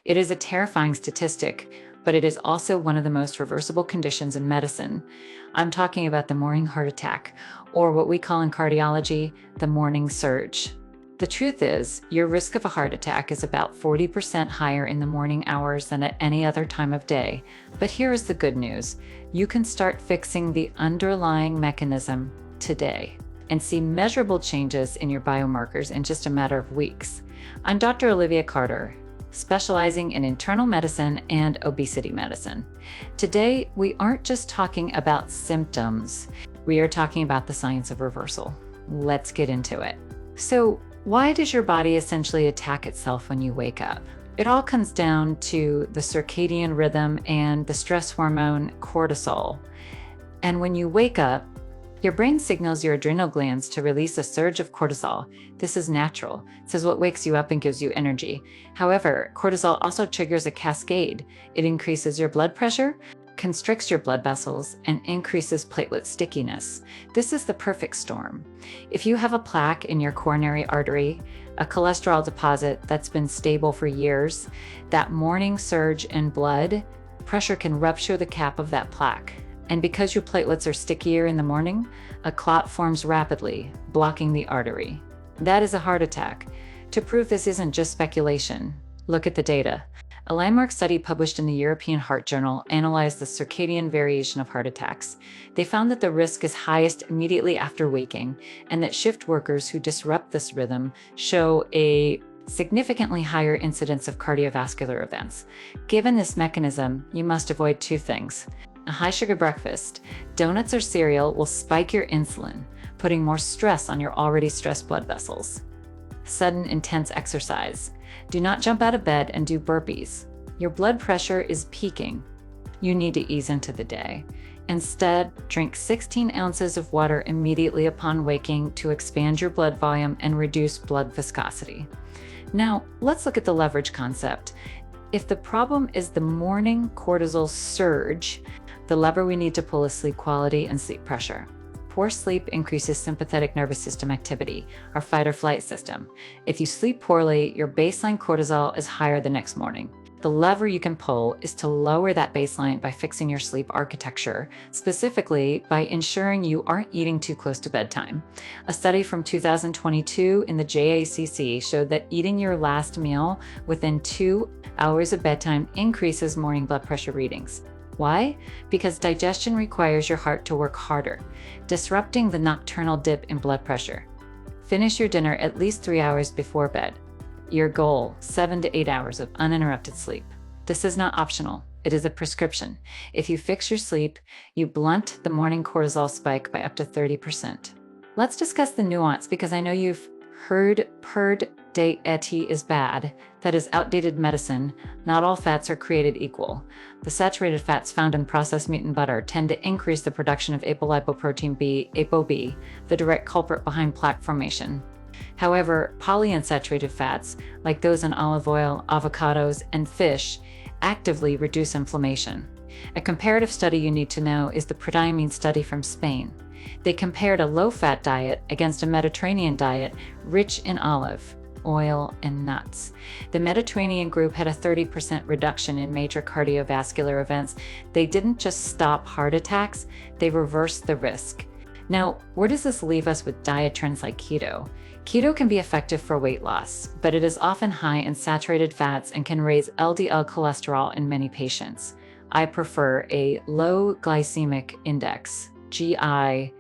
It is a terrifying statistic, but it is also one of the most reversible conditions in medicine. I'm talking about the morning heart attack, or what we call in cardiology, the morning surge. The truth is, your risk of a heart attack is about 40% higher in the morning hours than at any other time of day. But here is the good news. You can start fixing the underlying mechanism today and see measurable changes in your biomarkers in just a matter of weeks. I'm Dr. Olivia Carter, specializing in internal medicine and obesity medicine. Today, we aren't just talking about symptoms. We are talking about the science of reversal. Let's get into it. So, why does your body essentially attack itself when you wake up? It all comes down to the circadian rhythm and the stress hormone cortisol. And when you wake up, your brain signals your adrenal glands to release a surge of cortisol. This is natural. This is what wakes you up and gives you energy. However, cortisol also triggers a cascade. It increases your blood pressure, constricts your blood vessels, and increases platelet stickiness. This is the perfect storm. If you have a plaque in your coronary artery, a cholesterol deposit that's been stable for years, that morning surge in blood pressure can rupture the cap of that plaque. And because your platelets are stickier in the morning, a clot forms rapidly, blocking the artery. That is a heart attack. To prove this isn't just speculation, look at the data. A landmark study published in the European Heart Journal analyzed the circadian variation of heart attacks. They found that the risk is highest immediately after waking, and that shift workers who disrupt this rhythm show a significantly higher incidence of cardiovascular events. Given this mechanism, you must avoid two things. A high-sugar breakfast, donuts or cereal will spike your insulin, putting more stress on your already stressed blood vessels. Sudden, intense exercise. Do not jump out of bed and do burpees. Your blood pressure is peaking. You need to ease into the day. Instead, drink 16 ounces of water immediately upon waking to expand your blood volume and reduce blood viscosity. Now, let's look at the leverage concept. If the problem is the morning cortisol surge, the lever we need to pull is sleep quality and sleep pressure. Poor sleep increases sympathetic nervous system activity, our fight or flight system. If you sleep poorly, your baseline cortisol is higher the next morning. The lever you can pull is to lower that baseline by fixing your sleep architecture, specifically by ensuring you aren't eating too close to bedtime. A study from 2022 in the JACC showed that eating your last meal within 2 hours of bedtime increases morning blood pressure readings. Why? Because digestion requires your heart to work harder, disrupting the nocturnal dip in blood pressure. Finish your dinner at least 3 hours before bed. Your goal, 7 to 8 hours of uninterrupted sleep. This is not optional. It is a prescription. If you fix your sleep, you blunt the morning cortisol spike by up to 30%. Let's discuss the nuance because I know you've heard perd diet is bad. That is outdated medicine. Not all fats are created equal. The saturated fats found in processed meat and butter tend to increase the production of apolipoprotein B, ApoB, the direct culprit behind plaque formation. However, polyunsaturated fats, like those in olive oil, avocados, and fish, actively reduce inflammation. A comparative study you need to know is the prodiamine study from Spain. They compared a low-fat diet against a Mediterranean diet rich in olive oil and nuts. The Mediterranean group had a 30% reduction in major cardiovascular events. They didn't just stop heart attacks, they reversed the risk. Now, where does this leave us with diet trends like keto? Keto can be effective for weight loss, but it is often high in saturated fats and can raise LDL cholesterol in many patients. I prefer a low glycemic index, GI,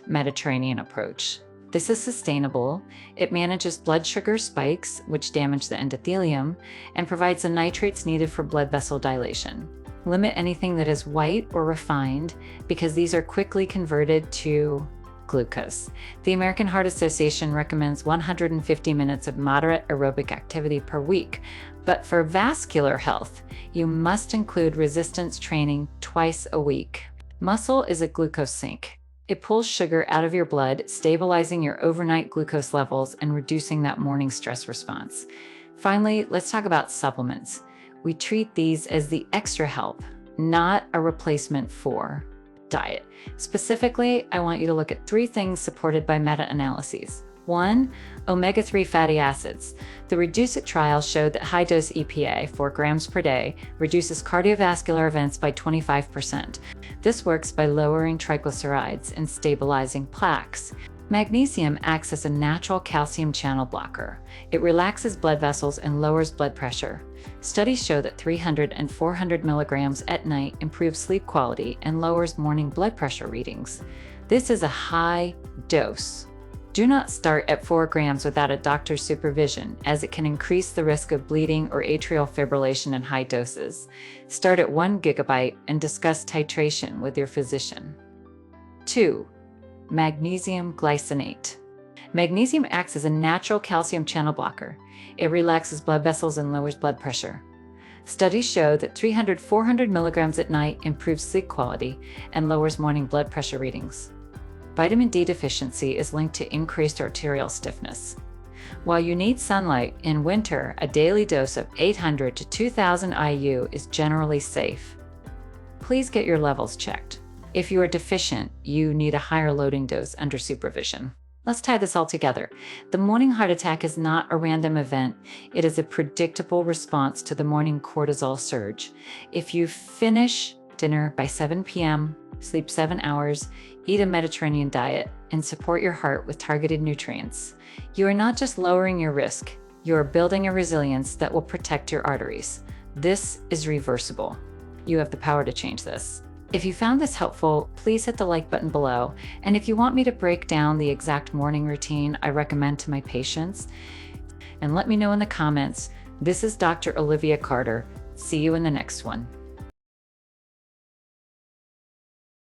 Mediterranean approach. This is sustainable. It manages blood sugar spikes, which damage the endothelium, and provides the nitrates needed for blood vessel dilation. Limit anything that is white or refined because these are quickly converted to glucose. The American Heart Association recommends 150 minutes of moderate aerobic activity per week, but for vascular health, you must include resistance training twice a week. Muscle is a glucose sink. It pulls sugar out of your blood, stabilizing your overnight glucose levels and reducing that morning stress response. Finally, let's talk about supplements. We treat these as the extra help, not a replacement for diet. Specifically, I want you to look at 3 things supported by meta-analyses. 1. Omega-3 fatty acids. The REDUCE-IT trial showed that high-dose EPA, 4 grams per day, reduces cardiovascular events by 25%. This works by lowering triglycerides and stabilizing plaques. Magnesium acts as a natural calcium channel blocker. It relaxes blood vessels and lowers blood pressure. Studies show that 300 and 400 milligrams at night improves sleep quality and lowers morning blood pressure readings. This is a high dose. Do not start at 4 grams without a doctor's supervision, as it can increase the risk of bleeding or atrial fibrillation in high doses. Start at 1 gigabyte and discuss titration with your physician. 2. Magnesium glycinate. Magnesium acts as a natural calcium channel blocker. It relaxes blood vessels and lowers blood pressure. Studies show that 300-400 milligrams at night improves sleep quality and lowers morning blood pressure readings. Vitamin D deficiency is linked to increased arterial stiffness. While you need sunlight in winter, a daily dose of 800 to 2000 IU is generally safe. Please get your levels checked. If you are deficient, you need a higher loading dose under supervision. Let's tie this all together. The morning heart attack is not a random event. It is a predictable response to the morning cortisol surge. If you finish dinner by 7 p.m., sleep 7 hours, eat a Mediterranean diet, and support your heart with targeted nutrients, you are not just lowering your risk, you are building a resilience that will protect your arteries. This is reversible. You have the power to change this. If you found this helpful, please hit the like button below. And if you want me to break down the exact morning routine I recommend to my patients, and let me know in the comments. This is Dr. Olivia Carter. See you in the next one.